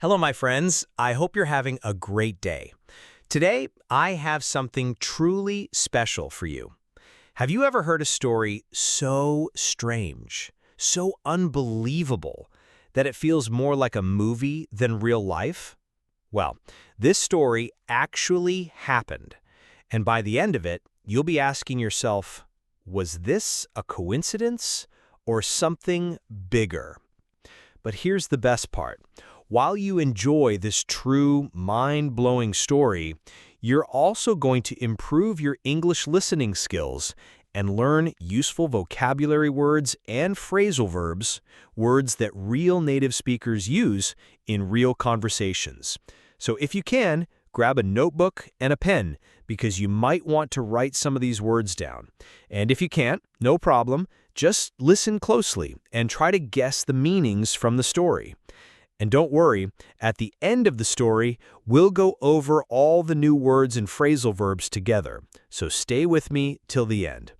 Hello, my friends. I hope you're having a great day. Today, I have something truly special for you. Have you ever heard a story so strange, so unbelievable, that it feels more like a movie than real life? Well, this story actually happened, and by the end of it, you'll be asking yourself, was this a coincidence or something bigger? But here's the best part. While you enjoy this true, mind-blowing story, you're also going to improve your English listening skills and learn useful vocabulary words and phrasal verbs, words that real native speakers use in real conversations. So if you can, grab a notebook and a pen because you might want to write some of these words down. And if you can't, no problem, just listen closely and try to guess the meanings from the story. And don't worry, at the end of the story, we'll go over all the new words and phrasal verbs together, so stay with me till the end.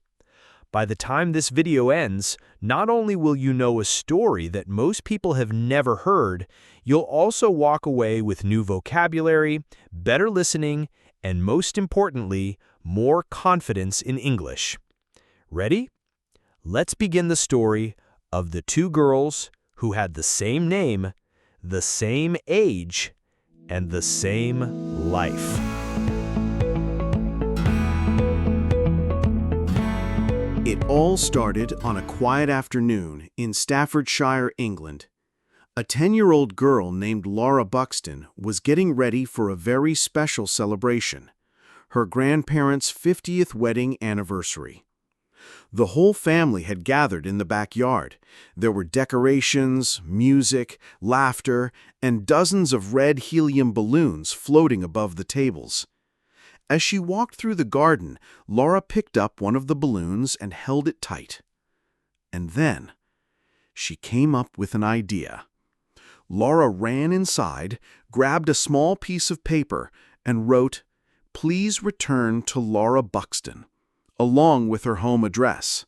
By the time this video ends, not only will you know a story that most people have never heard, you'll also walk away with new vocabulary, better listening, and most importantly, more confidence in English. Ready? Let's begin the story of the two girls who had the same name, the same age, and the same life. It all started on a quiet afternoon in Staffordshire, England. A 10-year-old girl named Laura Buxton was getting ready for a very special celebration, her grandparents' 50th wedding anniversary. The whole family had gathered in the backyard. There were decorations, music, laughter, and dozens of red helium balloons floating above the tables. As she walked through the garden, Laura picked up one of the balloons and held it tight. And then, she came up with an idea. Laura ran inside, grabbed a small piece of paper, and wrote, "Please return to Laura Buxton," along with her home address.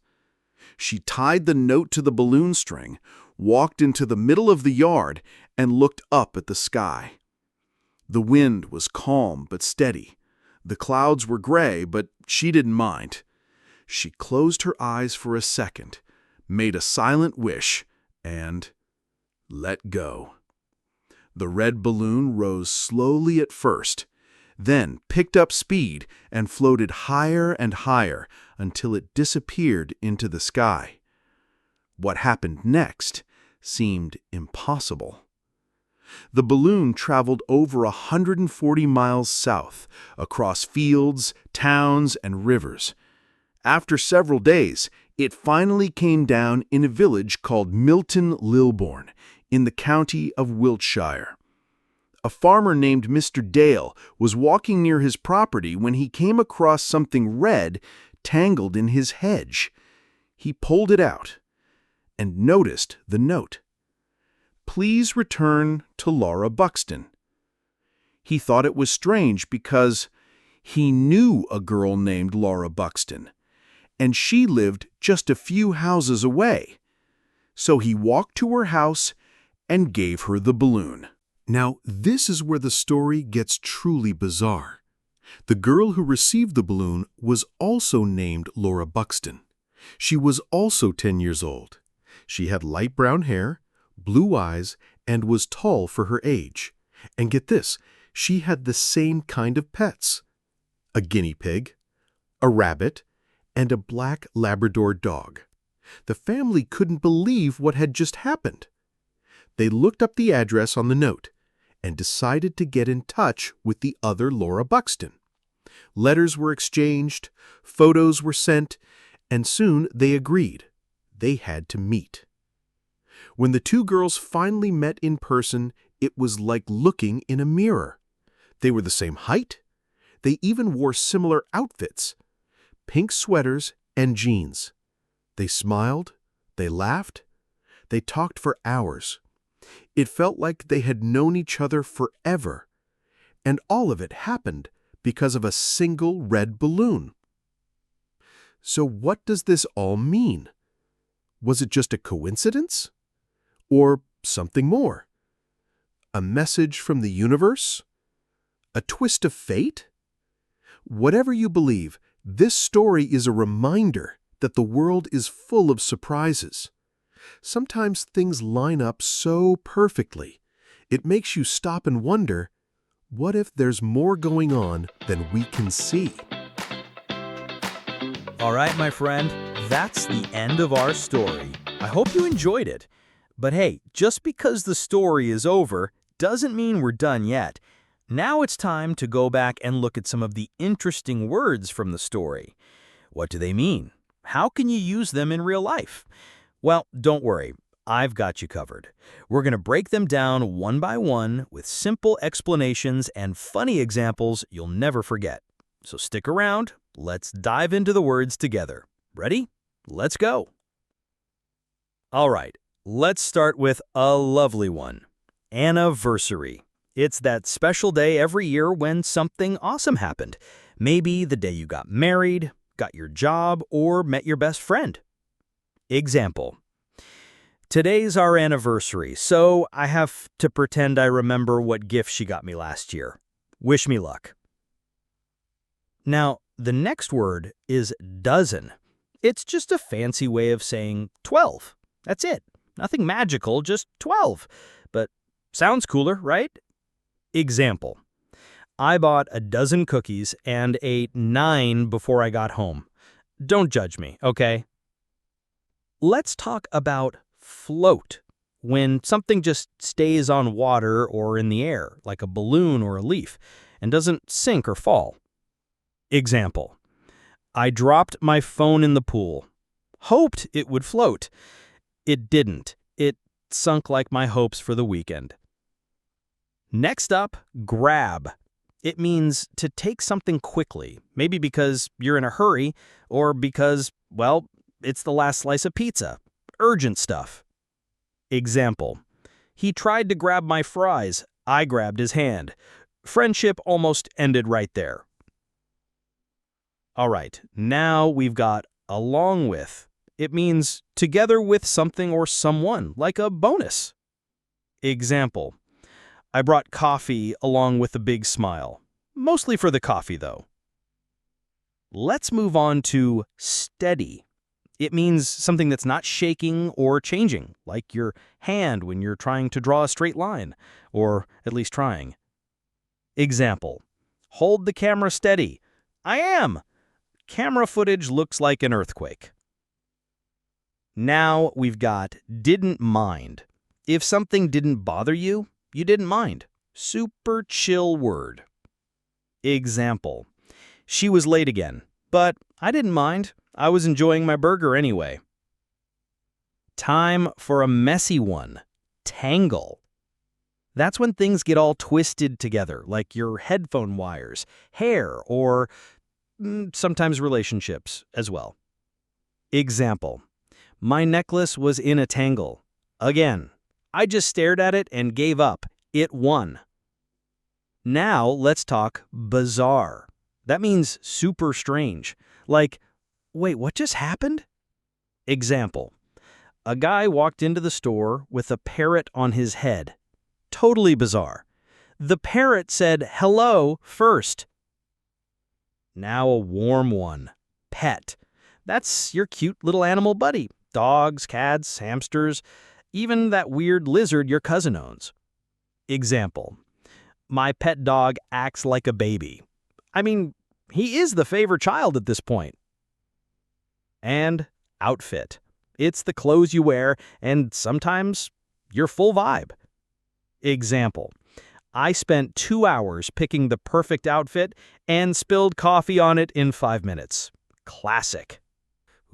She tied the note to the balloon string, walked into the middle of the yard, and looked up at the sky. The wind was calm but steady. The clouds were gray, but she didn't mind. She closed her eyes for a second, made a silent wish, and let go. The red balloon rose slowly at first, then picked up speed and floated higher and higher until it disappeared into the sky. What happened next seemed impossible. The balloon traveled over 140 miles south, across fields, towns, and rivers. After several days, it finally came down in a village called Milton Lilbourne, in the county of Wiltshire. A farmer named Mr. Dale was walking near his property when he came across something red tangled in his hedge. He pulled it out and noticed the note. "Please return to Laura Buxton." He thought it was strange because he knew a girl named Laura Buxton, and she lived just a few houses away. So he walked to her house and gave her the balloon. Now, this is where the story gets truly bizarre. The girl who received the balloon was also named Laura Buxton. She was also 10 years old. She had light brown hair, blue eyes, and was tall for her age. And get this, she had the same kind of pets: a guinea pig, a rabbit, and a black Labrador dog. The family couldn't believe what had just happened. They looked up the address on the note and decided to get in touch with the other Laura Buxton. Letters were exchanged, photos were sent, and soon they agreed. They had to meet. When the two girls finally met in person, it was like looking in a mirror. They were the same height. They even wore similar outfits: pink sweaters and jeans. They smiled, they laughed, they talked for hours. It felt like they had known each other forever. And all of it happened because of a single red balloon. So what does this all mean? Was it just a coincidence? Or something more? A message from the universe? A twist of fate? Whatever you believe, this story is a reminder that the world is full of surprises. Sometimes things line up so perfectly, it makes you stop and wonder, what if there's more going on than we can see? All right, my friend, that's the end of our story. I hope you enjoyed it. But hey, just because the story is over doesn't mean we're done yet. Now it's time to go back and look at some of the interesting words from the story. What do they mean? How can you use them in real life? Well, don't worry, I've got you covered. We're going to break them down one by one with simple explanations and funny examples you'll never forget. So stick around, let's dive into the words together. Ready? Let's go. All right, let's start with a lovely one. Anniversary. It's that special day every year when something awesome happened. Maybe the day you got married, got your job, or met your best friend. Example. Today's our anniversary, so I have to pretend I remember what gift she got me last year. Wish me luck. Now, the next word is dozen. It's just a fancy way of saying 12. That's it. Nothing magical, just 12. But sounds cooler, right? Example. I bought a dozen cookies and ate 9 before I got home. Don't judge me, okay? Let's talk about float, when something just stays on water or in the air, like a balloon or a leaf, and doesn't sink or fall. Example. I dropped my phone in the pool. Hoped it would float. It didn't. It sunk like my hopes for the weekend. Next up, grab. It means to take something quickly, maybe because you're in a hurry or because, well, it's the last slice of pizza. Urgent stuff. Example. He tried to grab my fries. I grabbed his hand. Friendship almost ended right there. All right, now we've got along with. It means together with something or someone, like a bonus. Example. I brought coffee along with a big smile. Mostly for the coffee, though. Let's move on to steady. It means something that's not shaking or changing, like your hand when you're trying to draw a straight line, or at least trying. Example. Hold the camera steady. I am. Camera footage looks like an earthquake. Now we've got didn't mind. If something didn't bother you, you didn't mind. Super chill word. Example. She was late again, but I didn't mind. I was enjoying my burger anyway. Time for a messy one. Tangle. That's when things get all twisted together, like your headphone wires, hair, or sometimes relationships as well. Example. My necklace was in a tangle. Again, I just stared at it and gave up. It won. Now let's talk bizarre. That means super strange. Like, wait, what just happened? Example. A guy walked into the store with a parrot on his head. Totally bizarre. The parrot said hello first. Now a warm one. Pet. That's your cute little animal buddy. Dogs, cats, hamsters, even that weird lizard your cousin owns. Example. My pet dog acts like a baby. I mean, he is the favorite child at this point. And outfit. It's the clothes you wear and sometimes your full vibe. Example. I spent 2 hours picking the perfect outfit and spilled coffee on it in 5 minutes. Classic.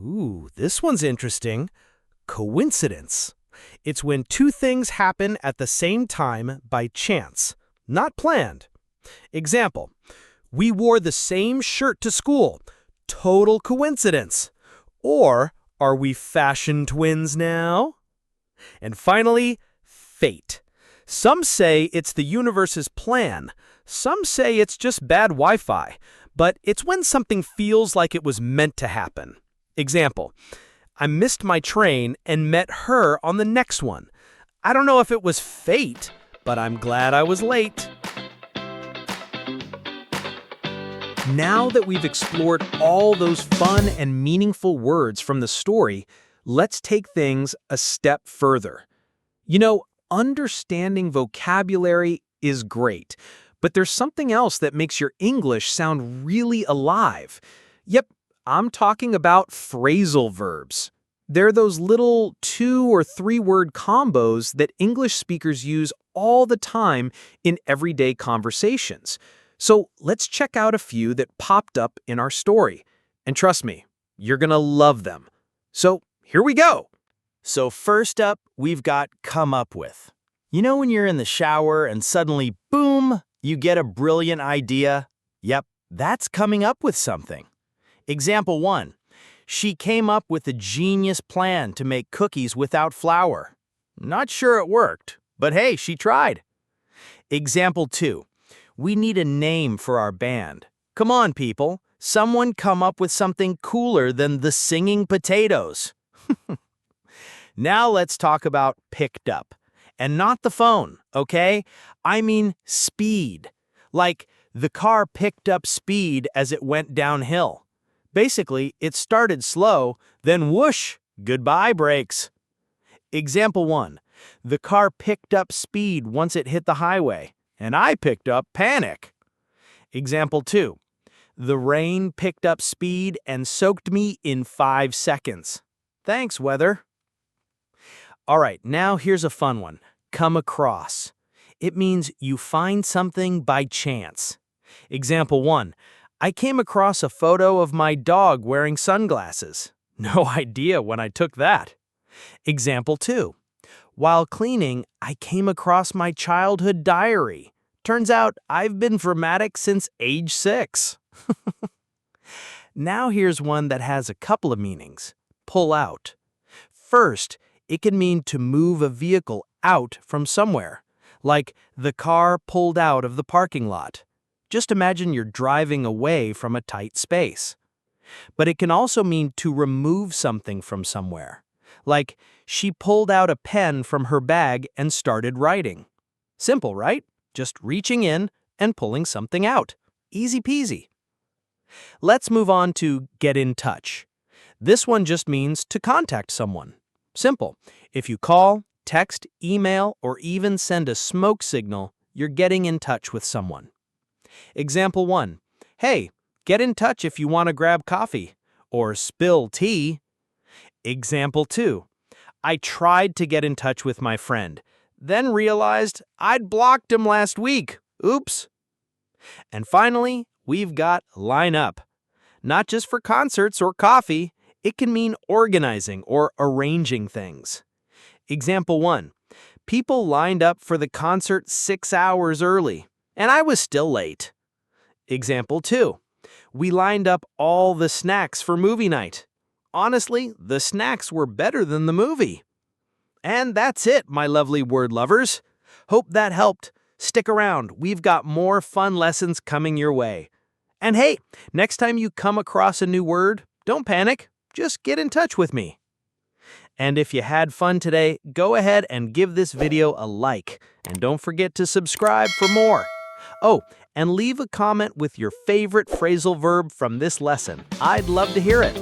Ooh, this one's interesting. Coincidence. It's when two things happen at the same time by chance, not planned. Example. We wore the same shirt to school. Total coincidence. Or are we fashion twins now? And finally, fate. Some say it's the universe's plan. Some say it's just bad Wi-Fi. But it's when something feels like it was meant to happen. Example. I missed my train and met her on the next one. I don't know if it was fate, but I'm glad I was late. Now that we've explored all those fun and meaningful words from the story, let's take things a step further. You know, understanding vocabulary is great, but there's something else that makes your English sound really alive. Yep, I'm talking about phrasal verbs. They're those little 2- or 3-word combos that English speakers use all the time in everyday conversations. So let's check out a few that popped up in our story. And trust me, you're gonna love them. So here we go. So first up, we've got come up with. You know when you're in the shower and suddenly, boom, you get a brilliant idea? Yep, that's coming up with something. Example 1. She came up with a genius plan to make cookies without flour. Not sure it worked, but hey, she tried. Example 2. We need a name for our band. Come on, people. Someone come up with something cooler than the Singing Potatoes. Now let's talk about picked up. And not the phone, okay? I mean speed. Like, the car picked up speed as it went downhill. Basically, it started slow, then whoosh, goodbye brakes. Example 1. The car picked up speed once it hit the highway, and I picked up panic. Example 2. The rain picked up speed and soaked me in 5 seconds. Thanks, weather. All right, now here's a fun one. Come across. It means you find something by chance. Example 1. I came across a photo of my dog wearing sunglasses. No idea when I took that. Example 2. While cleaning, I came across my childhood diary. Turns out I've been dramatic since age 6. Now here's one that has a couple of meanings. Pull out. First, it can mean to move a vehicle out from somewhere, like the car pulled out of the parking lot. Just imagine you're driving away from a tight space. But it can also mean to remove something from somewhere, like she pulled out a pen from her bag and started writing. Simple, right? Just reaching in and pulling something out. Easy peasy. Let's move on to get in touch. This one just means to contact someone. Simple. If you call, text, email, or even send a smoke signal, you're getting in touch with someone. Example 1. Hey, get in touch if you want to grab coffee or spill tea. Example 2. I tried to get in touch with my friend, then realized I'd blocked him last week. Oops. And finally, we've got line up. Not just for concerts or coffee, it can mean organizing or arranging things. Example 1. People lined up for the concert 6 hours early, and I was still late. Example 2. We lined up all the snacks for movie night. Honestly, the snacks were better than the movie. And that's it, my lovely word lovers. Hope that helped. Stick around. We've got more fun lessons coming your way. And hey, next time you come across a new word, don't panic. Just get in touch with me. And if you had fun today, go ahead and give this video a like. And don't forget to subscribe for more. Oh, and leave a comment with your favorite phrasal verb from this lesson. I'd love to hear it.